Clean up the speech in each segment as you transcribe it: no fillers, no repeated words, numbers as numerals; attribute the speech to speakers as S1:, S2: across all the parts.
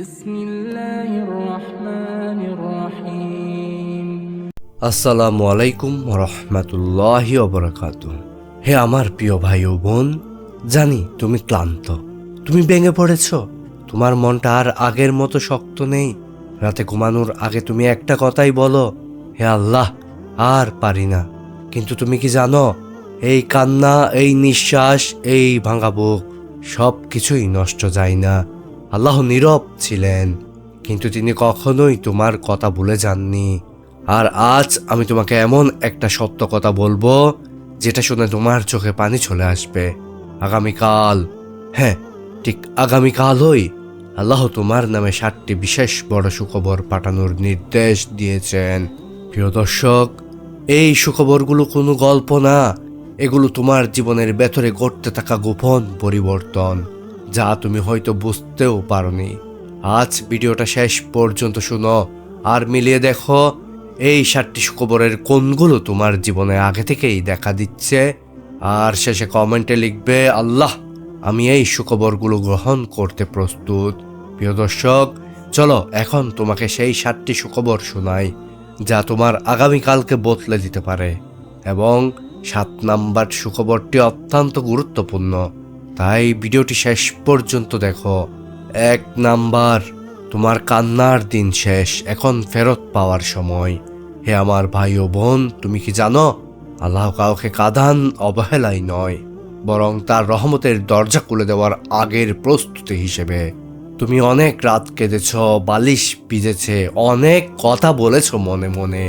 S1: بسم الله الرحمن الرحيم
S2: আসসালামু আলাইকুম রহমতুল্লাহি ওয়াবারাকাতুহ। হে আমার প্রিয় ভাই ও বোন, জানি তুমি ক্লান্ত, তুমি ভেঙে পড়েছ, তোমার মনটা আর আগের মতো শক্ত নেই। রাতে ঘুমানোর আগে তুমি একটা কথাই বলো, হে আল্লাহ, আর পারি না। কিন্তু তুমি কি জানো, এই কান্না, এই নিঃশ্বাস, এই ভাঙা বুক সব কিছুই নষ্ট যায় না। আল্লাহ নীরব ছিলেন, কিন্তু তিনি কখনোই তোমার কথা ভুলে যাননি। আর আজ আমি তোমাকে এমন একটা সত্য কথা বলবো, যেটা শুনে তোমার চোখে পানি চলে আসবে। আগামীকাল, হ্যাঁ ঠিক আগামীকালই আল্লাহ তোমার নামে 7টি বিশেষ বড় সুখবর পাঠানোর নির্দেশ দিয়েছেন। প্রিয় দর্শক, এই সুখবরগুলো কোনো গল্প না, এগুলো তোমার জীবনের ভেতরে ঘটতে থাকা গোপন পরিবর্তন, যা তুমি হয়তো বুঝতেও পারোনি। আজ ভিডিওটা শেষ পর্যন্ত শুনো আর মিলিয়ে দেখো এই 7টি সুখবরের কোনগুলো তোমার জীবনে আগে থেকেই দেখা দিচ্ছে। আর শেষে কমেন্টে লিখবে, আল্লাহ, আমি এই সুখবরগুলো গ্রহণ করতে প্রস্তুত। প্রিয় দর্শক, চলো এখন তোমাকে সেই 7টি সুখবর শোনাই, যা তোমার আগামীকালকে বদলে দিতে পারে। এবং 7 নাম্বার সুখবরটি অত্যন্ত গুরুত্বপূর্ণ, তাই ভিডিওটি শেষ পর্যন্ত দেখো। 1 নাম্বার, তোমার কান্নার দিন শেষ, এখন ফেরত পাওয়ার সময়। হে আমার ভাই ও বোন, তুমি কি জানো, আল্লাহ কাউকে কাঁদান অবহেলাই নয়, বরং তার রহমতের দরজা খুলে দেওয়ার আগের প্রস্তুতি হিসেবে। তুমি অনেক রাত কেঁদেছ, বালিশ ভিজেছে, অনেক কথা বলেছ মনে মনে,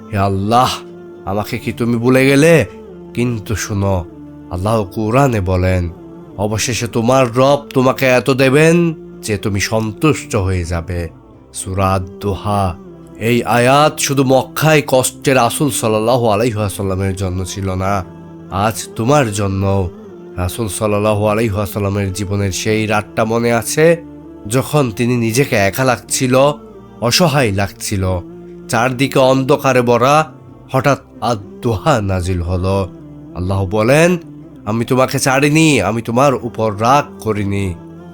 S2: হে আল্লাহ, আমাকে কি তুমি ভুলে গেলে? কিন্তু শুনো, আল্লাহ কুরআনে বলেন, অবশেষে তোমার রব তোমাকে এত দেবেন যে তুমি সন্তুষ্ট হয়ে যাবে। সূরা দোহা। এই আয়াত শুধু মক্কায় কষ্টের রাসূল সাল্লাল্লাহু আলাইহি ওয়াসাল্লামের জন্য ছিল না, আজ তোমার জন্য। রাসূল সাল্লাল্লাহু আলাইহি ওয়াসাল্লামের জীবনের সেই রাতটা মনে আছে, যখন তিনি নিজেকে একা লাগছিল, অসহায় লাগছিল, চারদিকে অন্ধকারে ভরা। হঠাৎ আদ-দোহা নাজিল হলো। আল্লাহ বলেন, আমি তোমাকে ছাড়িনি, আমি তোমার উপর রাগ করিনি।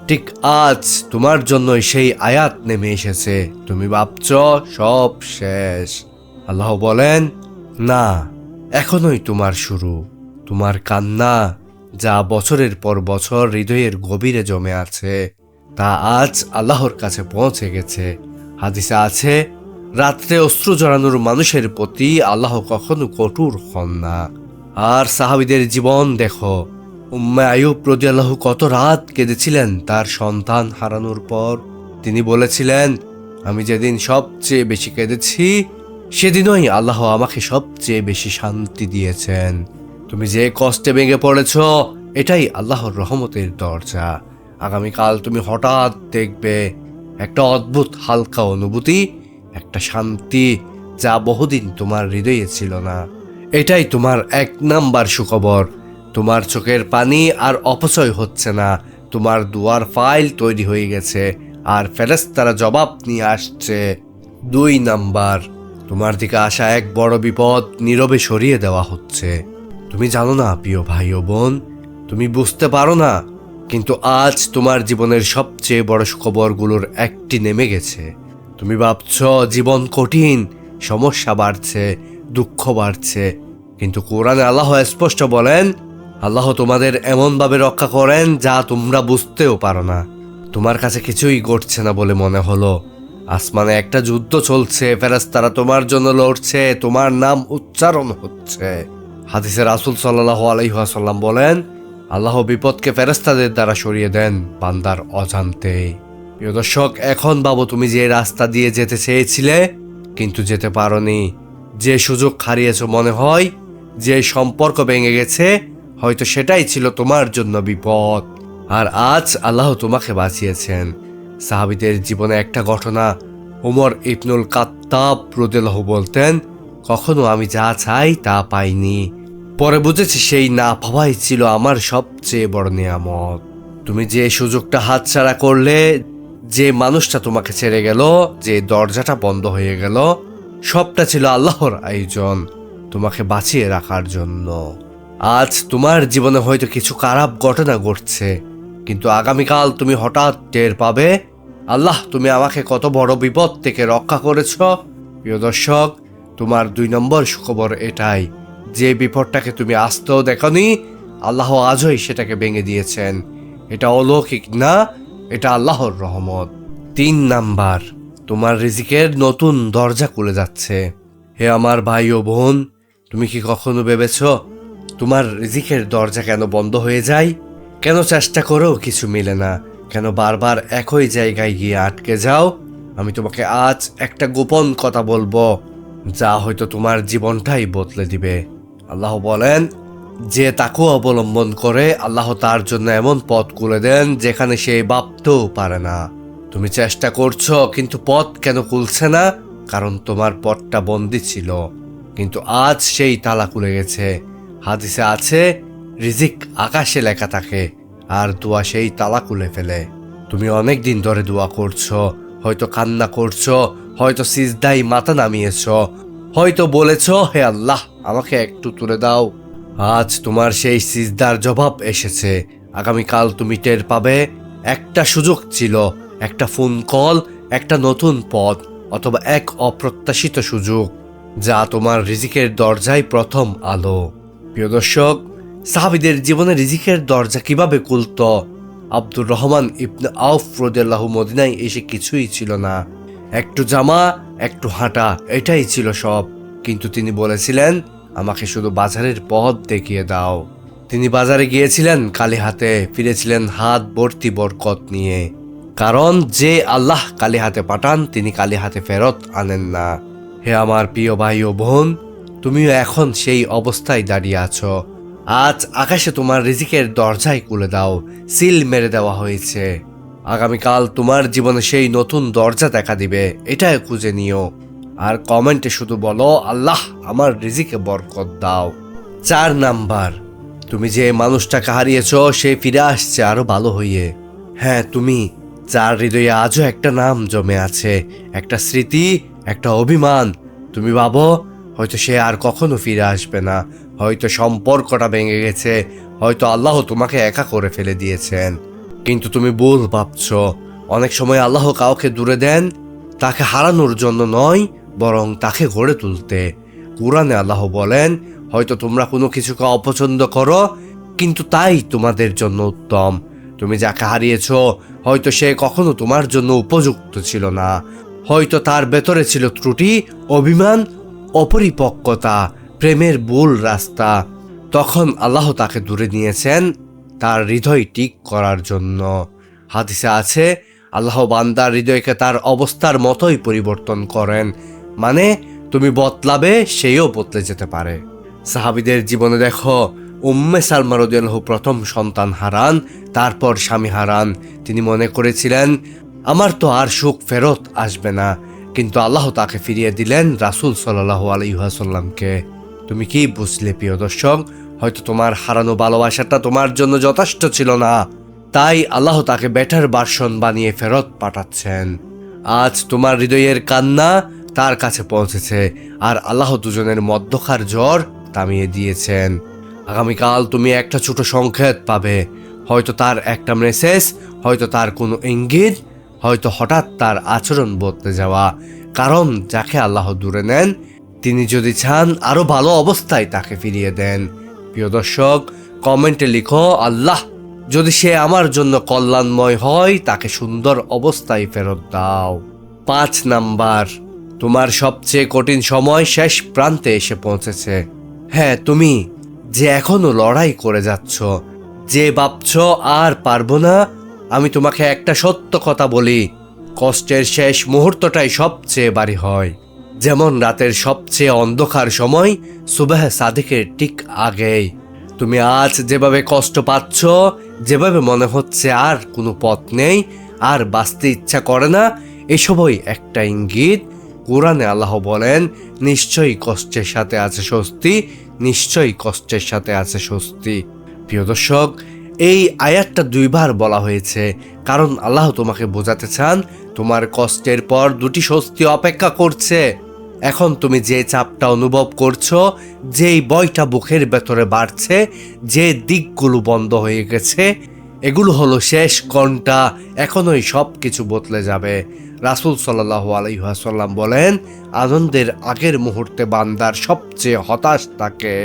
S2: ঠিক আজ তোমার জন্য সেই আয়াত নেমে এসেছে। তুমি ভাবছ সব শেষ, আল্লাহ বলেন, না, এখনোই তোমার শুরু। তোমার কান্না, যা বছরের পর বছর হৃদয়ের গভীরে জমে আছে, তা আজ আল্লাহর কাছে পৌঁছে গেছে। হাদিসে আছে, রাত্রে অশ্রু জড়ানোর মানুষের প্রতি আল্লাহ কখনো কঠোর হন না। আর সাহাবীদের জীবন দেখো, উম্মে আইয়ুব রাদিয়াল্লাহু কত রাত কেঁদেছিলেন তার সন্তান হারানোর পর। তিনি বলেছিলেন, আমি যেদিন সবচেয়ে বেশি কেঁদেছি, সেদিনই আল্লাহ আমাকে সবচেয়ে বেশি শান্তি দিয়েছেন। তুমি যে কষ্টে ভেঙে পড়েছ, এটাই আল্লাহর রহমতের দরজা। আগামীকাল তুমি হঠাৎ দেখবে একটা অদ্ভুত হালকা অনুভূতি, একটা শান্তি, যা বহুদিন তোমার হৃদয়ে ছিল না। এটাই তোমার 1 নাম্বার সুখবর। তোমার চোখের পানি আর অপচয় হচ্ছে না, তোমার দুয়ার ফাইল তৈরি হয়ে গেছে, আর ফেরেশতারা জবাব নিয়ে আসছে। 2 নাম্বার, তোমার দিকে আসা এক বড় বিপদ নীরবে সরিয়ে দেওয়া হচ্ছে। তুমি জানো না প্রিয় ভাই ও বোন, তুমি বুঝতে পারো না, কিন্তু আজ তোমার জীবনের সবচেয়ে বড় সুখবরগুলোর একটি নেমে গেছে। তুমি ভাবছ জীবন কঠিন, সমস্যা বাড়ছে, দুঃখ বাড়ছে, কিন্তু কোরআনে আল্লাহ স্পষ্ট বলেন, আল্লাহ তোমাদের এমনভাবে রক্ষা করেন যা তোমরা বুঝতেও পারো না। তোমার কাছে কিছুই ঘটছে না বলে মনে হলো, আসমানে একটা যুদ্ধ চলছে, ফেরেশতারা তোমার জন্য লড়ছে, তোমার নাম উচ্চারণ হচ্ছে। হাদিসে রাসূল সাল্লাল্লাহু আলাইহি ওয়াসাল্লাম বলেন, আল্লাহ বিপদকে ফেরেশতাদের দ্বারা সরিয়ে দেন বান্দার অজান্তে। প্রিয় দর্শক, এখন ভাবো তুমি যে রাস্তা দিয়ে যেতে চেয়েছিলে কিন্তু যেতে পারোনি, যে সুযোগ হারিয়েছ মনে হয়, যে সম্পর্ক ভেঙে গেছে, হয়তো সেটাই ছিল তোমার জন্য বিপদ। আর আজ আল্লাহ তোমাকে বাঁচিয়েছেন। সাহাবীদের জীবনে একটা ঘটনা, ওমর ইবনুল খাত্তাব রাদিয়াল্লাহু বলতেন, কখনো আমি যা চাই তা পাইনি, পরে বুঝেছি সেই না পাওয়াই ছিল আমার সবচেয়ে বড় নিয়ামত। তুমি যে সুযোগটা হাতছাড়া করলে, যে মানুষটা তোমাকে ছেড়ে গেল, যে দরজাটা বন্ধ হয়ে গেল, সবটা ছিল আল্লাহর আয়োজন তোমাকে বাঁচিয়ে রাখার জন্য। আজ তোমার জীবনে হয়তো কিছু খারাপ ঘটনা ঘটছে, কিন্তু আগামীকাল তুমি হঠাৎ টের পাবে আল্লাহ তুমি আমাকে কত বড় বিপদ থেকে রক্ষা করেছ। প্রিয় দর্শক, তোমার 2 নম্বর সুখবর এটাই, যে বিপদটাকে তুমি আসতেও দেখনি, আল্লাহ আজই সেটাকে ভেঙে দিয়েছেন। এটা অলৌকিক না, এটা আল্লাহর রহমত। 3 নাম্বার, তোমার রিজিকের নতুন দরজা খুলে যাচ্ছে। হে আমার ভাই ও বোন, তুমি কি কখনো ভেবেছ তোমার রিজিকের দরজা কেন বন্ধ হয়ে যায়? কেন চেষ্টা করেও কিছু মিলে না? কেন বারবার একই জায়গায় গিয়ে আটকে যাও? আমি তোমাকে আজ একটা গোপন কথা বলবো, যা হয়তো তোমার জীবনটাই বদলে দিবে। আল্লাহ বলেন, যে তাকে অবলম্বন করে আল্লাহ তার জন্য এমন পথ খুলে দেন যেখানে সে ভাবতেও পারে না। তুমি চেষ্টা করছো কিন্তু পথ কেন খুলছে না? কারণ তোমার পথটা বন্দী ছিল, কিন্তু আজ সেই তালা খুলে গেছে। হাদিসে আছে, রিজিক আকাশে লেখা থাকে আর দোয়া সেই তালা খুলে ফেলে। তুমি অনেক দিন ধরে দোয়া করছো, হয়তো কান্না করছো, হয়তো সিজদায় মাথা নামিয়েছো, হয়তো বলেছো, হে আল্লাহ আমাকে একটু তুলে দাও। আজ তোমার সেই সিজদার জবাব এসেছে। আগামীকাল তুমি টের পাবে, একটা সুযোগ ছিল, একটা ফোন কল, একটা নতুন পথ, অথবা এক অপ্রত্যাশিত সুযোগ, যা তোমার রিজিকের দরজায় প্রথম আলো। প্রিয় দর্শক, সাহাবীদের জীবনে রিজিকের দরজা কিভাবে খুলত? আব্দুর রহমান ইবনে আউফ রাদিয়াল্লাহু মদিনায় এসে কিছুই ছিল না, একটু জামা, একটু হাঁটা, এটাই ছিল সব। কিন্তু তিনি বলেছিলেন, আমাকে শুধু বাজারের পথ দেখিয়ে দাও। তিনি বাজারে গিয়েছিলেন খালি হাতে, ফিরেছিলেন হাত ভর্তি বরকত নিয়ে। কারণ যে আল্লাহ খালি হাতে পাঠান, তিনি খালি হাতে ফেরত আনেন না। হে আমার প্রিয় ভাই ও বোন, তুমিও এখন সেই অবস্থায় দাঁড়িয়ে আছো। আজ আকাশে তোমার রিজিকের দরজায় খুলে দাও, সিল মেরে দেওয়া হয়েছে। আগামীকাল তোমার জীবনে সেই নতুন দরজা দেখা দিবে, এটাই খুঁজে নিও। আর কমেন্টে শুধু বলো, আল্লাহ আমার রিজিকে বরকত দাও। 4 নাম্বার, তুমি যে মানুষটাকে হারিয়েছো সে ফিরে আসছে আরো ভালো হইয়ে। হ্যাঁ, তুমি যার হৃদয়ে আজও একটা নাম জমে আছে, একটা স্মৃতি, একটা অভিমান। তুমি ভাবো হয়তো সে আর কখনো ফিরে আসবে না, হয়তো সম্পর্কটা ভেঙে গেছে, হয়তো আল্লাহ তোমাকে একা করে ফেলে দিয়েছেন। কিন্তু তুমি ভুল ভাবছো। অনেক সময় আল্লাহ কাউকে দূরে দেন তাকে হারানোর জন্য নয়, বরং তাকে গড়ে তুলতে। কুরআনে আল্লাহ বলেন, হয়তো তোমরা কোনো কিছুকে অপছন্দ করো, কিন্তু তাই তোমাদের জন্য উত্তম। তুমি যাকে হারিয়েছ, হয়তো সে কখনো তোমার জন্য উপযুক্ত ছিল না, হয়তো তার ভেতরে ছিল ত্রুটি, অভিমান, অপরিপক্কতা, প্রেমের ভুল রাস্তা। তখন আল্লাহ তাকে দূরে নিয়েছেন তার হৃদয় ঠিক করার জন্য। হাদিসে আছে, আল্লাহ বান্দার হৃদয়কে তার অবস্থার মতোই পরিবর্তন করেন, মানে তুমি বদলাবে, সেও বদলে যেতে পারে। সাহাবীদের জীবনে দেখো, উম্মে সালমা রাদিয়াল্লাহু প্রথম সন্তান হারান, তারপর স্বামী হারান। তিনি মনে করেছিলেন, আমার তো আর সুখ ফেরত আসবে না, কিন্তু আল্লাহ তাকে ফিরিয়ে দিলেন রাসূল সাল্লাল্লাহু আলাইহি ওয়াসাল্লামকে। তুমি কি বুঝলে প্রিয় দর্শক? হয়তো তোমার হারানো ভালোবাসাটা তোমার জন্য যথেষ্ট ছিল না, তাই আল্লাহ তাকে বেটার ভার্সন বানিয়ে ফেরত পাঠাচ্ছেন। আজ তোমার হৃদয়ের কান্না তার কাছে পৌঁছেছে, আর আল্লাহ দুজনের মধ্যকার জ্বর থামিয়ে দিয়েছেন। আগামীকাল তুমি একটা ছোট সংকেত পাবে, হয়তো তার একটা মেসেজ, হয়তো তার কোনো ইঙ্গিত, হয়তো হঠাৎ তার আচরণ বদলে যাওয়া। কারণ যাকে আল্লাহ দূরে নেন, তিনি যদি চান আরো ভালো অবস্থায় তাকে ফিরিয়ে দেন। প্রিয় দর্শক, কমেন্টে লিখো, আল্লাহ যদি সে আমার জন্য কল্যাণময় হয়, তাকে সুন্দর অবস্থায় ফেরত দাও। 5 নাম্বার, তোমার সবচেয়ে কঠিন সময় শেষ প্রান্তে এসে পৌঁছেছে। হ্যাঁ, তুমি যে এখনো লড়াই করে যাচ্ছ, যে ভাবছো আর পারবো না, আমি তোমাকে একটা সত্য কথা বলি, কষ্টের শেষ মুহূর্তটাই সবচেয়ে ভারী হয়। যেমন রাতের সবচেয়ে অন্ধকার সময় সুবহ সাদিকের ঠিক আগেই। তুমি আজ যেভাবে কষ্ট পাচ্ছ, যেভাবে মনে হচ্ছে আর কোনো পথ নেই, আর বাঁচতে ইচ্ছা করে না, এসবই একটা ইঙ্গিত। কোরআনে আল্লাহ বলেন, নিশ্চয়ই কষ্টের সাথে আছে স্বস্তি, নিশ্চয়ই কষ্টের সাথে আছে স্বস্তি। প্রিয় দর্শক, এই আয়াতটা 2 বার বলা হয়েছে, কারণ আল্লাহ তোমাকে বোঝাতে চান তোমার কষ্টের পর 2টি স্বস্তি অপেক্ষা করছে। এখন তুমি যে চাপটা অনুভব করছো, যেই ভয়টা বুকের ভেতরে বাড়ছে, যে দিকগুলো বন্ধ হয়ে গেছে, এগুলো হলো শেষ ঘন্টা, এখনোই সব কিছু বদলে যাবে। রাসূল সাল্লাল্লাহু আলাইহি ওয়াসাল্লাম বলেন, আনন্দের আগের মুহূর্তে বান্দার সবচেয়ে হতাশ থাকে।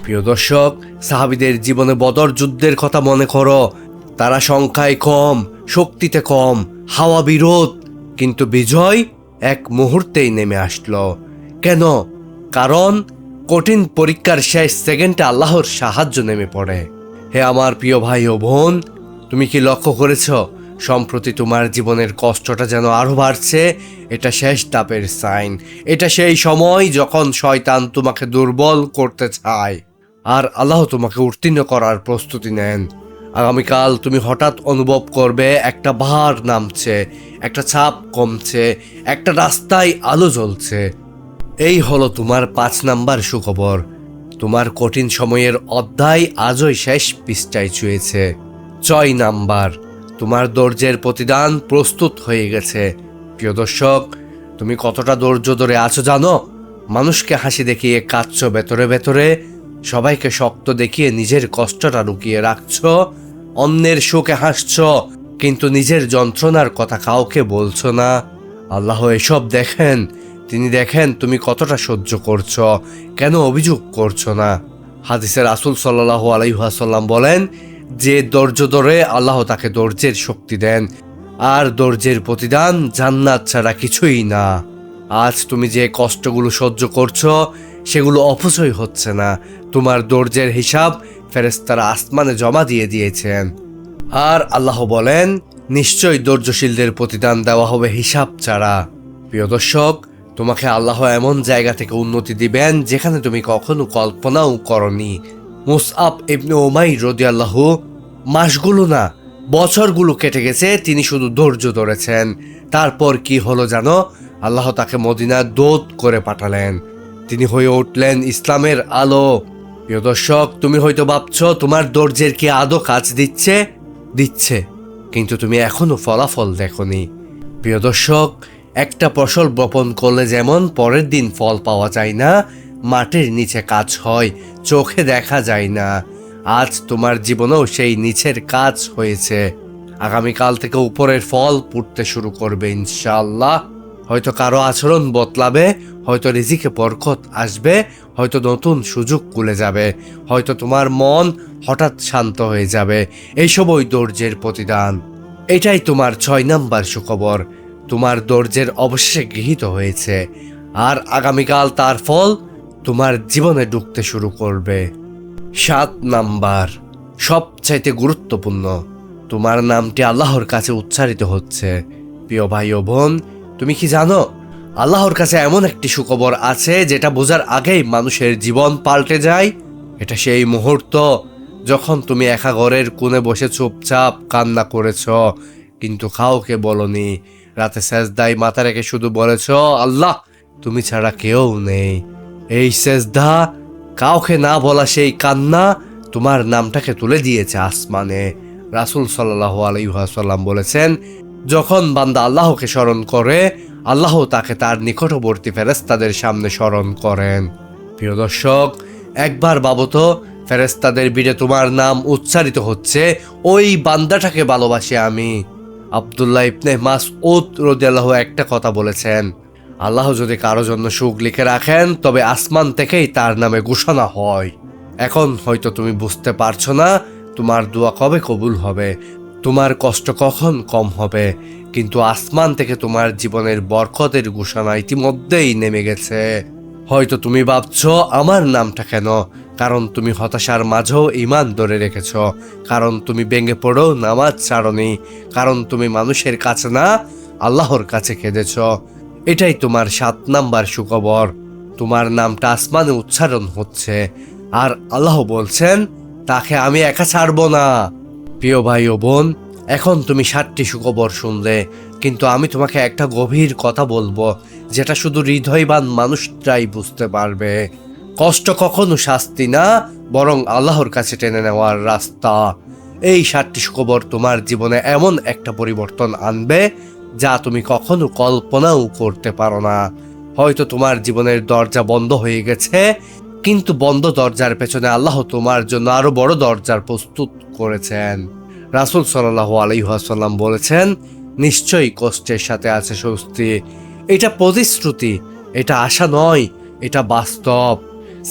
S2: প্রিয় দর্শক, সাহাবীদের জীবনে বদর যুদ্ধের কথা মনে করো। তারা সংখ্যায় কম, শক্তিতে কম, হাওয়া বিরোধ, কিন্তু বিজয় এক মুহূর্তেই নেমে আসলো। কেন? কারণ কঠিন পরীক্ষার শেষ সেকেন্ডে আল্লাহর সাহায্য নেমে পড়ে। হে আমার প্রিয় ভাই ও বোন, তুমি কি লক্ষ্য করেছ সম্প্রতি তোমার জীবনের কষ্টটা যেন আরো বাড়ছে? এটা শেষ ধাপের সাইন। এটা সেই সময় যখন শয়তান তোমাকে দুর্বল করতে চায় আর আল্লাহ তোমাকে উত্তীর্ণ করার প্রস্তুতি নেন। আগামীকাল তুমি হঠাৎ অনুভব করবে একটা ভার নামছে, একটা চাপ কমছে, একটা রাস্তায় আলো জ্বলছে। এই হলো তোমার 5 নাম্বার সুখবর। তোমার কঠিন সময়ের অধ্যায় আজই শেষ পৃষ্ঠায় ছুঁয়েছে। 6 নাম্বার, তোমার ধৈর্যের প্রতিদান প্রস্তুত হয়ে গেছে। প্রিয় দর্শক, তুমি কতটা ধৈর্য ধরে আছো জানো? মানুষকে হাসি দেখিয়ে কাঁদছো ভেতরে ভেতরে, সবাইকে শক্ত দেখিয়ে নিজের কষ্টটা লুকিয়ে রাখছো, অন্যের সুখে হাসছো কিন্তু নিজের যন্ত্রণার কথা কাউকে বলছো না। আল্লাহ এসব দেখেন। তিনি দেখেন তুমি কতটা সহ্য করছো, কেন অভিযোগ করছো না। হাদিসে রাসূল সাল্লাল্লাহু আলাইহি ওয়াসাল্লাম বলেন, যে ধৈর্য ধরে আল্লাহ তাকে ধৈর্যের শক্তি দেন, আর ধৈর্যের প্রতিদান জান্নাত ছাড়া কিছুই না। আজ তুমি যে কষ্টগুলো সহ্য করছো সেগুলো অপচয় হচ্ছে না। তোমার ধৈর্যের হিসাব ফেরেশতারা আসমানে জমা দিয়ে দিয়েছেন। আর আল্লাহ বলেন, নিশ্চয়ই ধৈর্যশীলদের প্রতিদান দেওয়া হবে হিসাব ছাড়া। প্রিয় দর্শক, তোমাকে আল্লাহ এমন জায়গা থেকে উন্নতি দিবেন যেখানে তুমি কখনো কল্পনাও করনি। মুসআব ইবনে উমাইর রাদিয়াল্লাহু মাসগুলো না বছরগুলো কেটে গেছে, তিনি শুধু ধৈর্য ধরেছেন। তারপর কি হলো জানো? আল্লাহ তাকে মদিনার দূত করে পাঠালেন। তিনি হয়ে উঠলেন ইসলামের আলো। প্রিয় দর্শক, তুমি হয়তো ভাবছো তোমার ধৈর্যের কি আদৌ কাজ দিচ্ছে, কিন্তু তুমি এখনো ফলাফল দেখোনি। প্রিয় দর্শক, একটা ফসল বপন করলে যেমন পরের দিন ফল পাওয়া যায় না, মাটির নিচে কাজ হয়, চোখে দেখা যায় না। আজ তোমার জীবনেও সেই নিচের কাজ হয়েছে। আগামীকাল থেকে উপরের ফল ফুটতে শুরু করবে ইনশাআল্লাহ। হয়তো কারো আচরণ বদলাবে, হয়তো রিজিকে বরকত আসবে, হয়তো নতুন সুযোগ খুলে যাবে, হয়তো তোমার মন হঠাৎ শান্ত হয়ে যাবে। এইসবই ধৈর্যের প্রতিদান। এটাই তোমার 6 নাম্বার সুখবর। তোমার ধৈর্যের অবশেষে গৃহীত হয়েছে, আর আগামীকাল তার ফল তোমার জীবনে ঢুকতে শুরু করবে। 7 নাম্বার, সবচাইতে গুরুত্বপূর্ণ, তোমার নামটি আল্লাহর কাছে উচ্চারিত হচ্ছে। প্রিয় ভাই ও বোন, তুমি কি জানো আল্লাহর কাছে এমন একটি সুখবর আছে যেটা বোঝার আগেই মানুষের জীবন পাল্টে যায়? এটা সেই মুহূর্ত যখন তুমি একা ঘরের কোণে বসে চুপচাপ কান্না করেছ, কিন্তু কাউকে বলনি। রাতে সেজদায় মাথা রেখে শুধু বলেছ, আল্লাহ তুমি ছাড়া কেউ নেই। এই সেজদা, কাউকে না বলা সেই কান্না তোমার নামটাকে তুলে দিয়েছে আসমানে। রাসূল সাল্লাল্লাহু আলাইহি ওয়াসাল্লাম বলেছেন, যখন বান্দা আল্লাহকে স্মরণ করে, আল্লাহ তাকে তার নিকটবর্তী ফেরেশতাদের সামনে স্মরণ করেন। প্রিয় দর্শক, একবার ভাবো তো, ফেরেশতাদের ভিড়ে তোমার নাম উচ্চারিত হচ্ছে, ওই বান্দাটাকে ভালোবাসি আমি। আব্দুল্লাহ ইবনে মাসউদ রাদিয়াল্লাহু একটা কথা বলেছেন, আল্লাহ যদি কারো জন্য সুখ লিখে রাখেন তবে আসমান থেকেই তার নামে ঘোষণা হয়। এখন হয়তো তুমি বুঝতে পারছো না তোমার দোয়া কবে কবুল হবে, তোমার কষ্ট কখন কম হবে, কিন্তু আসমান থেকে তোমার জীবনের বরকতের ঘোষণা ইতিমধ্যেই নেমে গেছে। হয়তো তুমি ভাবছো আমার নামটা কেন? কারণ তুমি হতাশার মাঝেও ঈমান ধরে রেখেছ, কারণ তুমি ভেঙে পড়েও নামাজ ছাড়নি, কারণ তুমি মানুষের কাছে না আল্লাহর কাছে কেঁদেছ। এটাই তোমার 7 নাম্বার সুখবর। তোমার নামটা আসমানে উচ্চারণ হচ্ছে, আর আল্লাহ বলছেন, তাকে আমি একা ছাড়বো না। প্রিয় ভাই ও বোন, এখন তুমি 7টি সুখবর শুনলে, কিন্তু আমি তোমাকে একটা গভীর কথা বলবো যেটা শুধু হৃদয়বান মানুষরাই বুঝতে পারবে। কষ্ট কখনো শাস্তি না, বরং আল্লাহর কাছে টেনে নেওয়ার রাস্তা। এই 7টি সুখবর তোমার জীবনে এমন একটা পরিবর্তন আনবে যা তুমি কখনো কল্পনাও করতে পারো না। হয়তো তোমার জীবনের দরজা বন্ধ হয়ে গেছে, কিন্তু বন্ধ দরজার পেছনে আল্লাহ তোমার জন্য আরো বড় দরজার প্রস্তুত করেছেন। রাসূল সাল্লাল্লাহু আলাইহি ওয়াসাল্লাম বলেছেন, নিশ্চয়ই কষ্টের সাথে আছে স্বস্তি। এটা প্রতিশ্রুতি, এটা আশা নয়, এটা বাস্তব।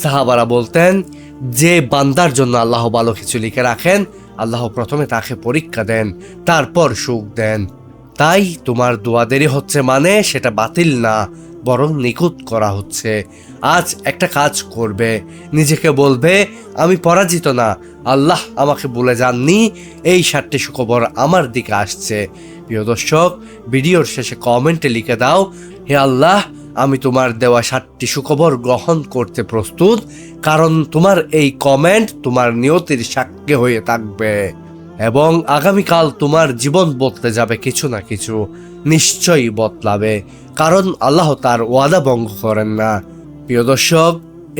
S2: সাহাবারা বলতেন, যে বান্দার জন্য আল্লাহ ভালো কিছু লিখে রাখেন, আল্লাহ প্রথমে তাকে পরীক্ষা দেন, তারপর সুখ দেন। তাই তোমার দোয়া দেরি হচ্ছে মানে সেটা বাতিল না, বরং নিখুঁত করা হচ্ছে। আজ একটা কাজ করবে, নিজেকে বলবে, আমি পরাজিত না, আল্লাহ আমাকে বলে যাননি, এই 7টি সুখবর আমার দিকে আসছে। প্রিয় দর্শক, ভিডিওর শেষে কমেন্টে লিখে দাও, হে আল্লাহ, আমি তোমার দেওয়া 7টি সুখবর গ্রহণ করতে প্রস্তুত, কারণ তোমার এই কমেন্ট তোমার নিয়তির সাক্ষী হয়ে থাকবে এবং আগামীকাল তোমার জীবন বদলে যাবে, কিছু না কিছু নিশ্চয়ই বদলাবে, কারণ আল্লাহ তার ওয়াদা ভঙ্গ করেন না। প্রিয় দর্শক,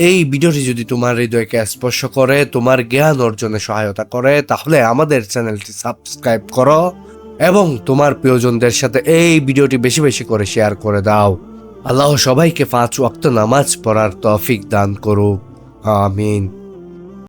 S2: এই ভিডিওটি যদি তোমার হৃদয়কে স্পর্শ করে, তোমার জ্ঞান অর্জনে সহায়তা করে, তাহলে আমাদের চ্যানেলটি সাবস্ক্রাইব করো এবং তোমার প্রিয়জনদের সাথে এই ভিডিওটি বেশি বেশি করে শেয়ার করে দাও। আল্লাহ সবাইকে 5 ওয়াক্ত নামাজ পড়ার তৌফিক দান করুক। আমিন।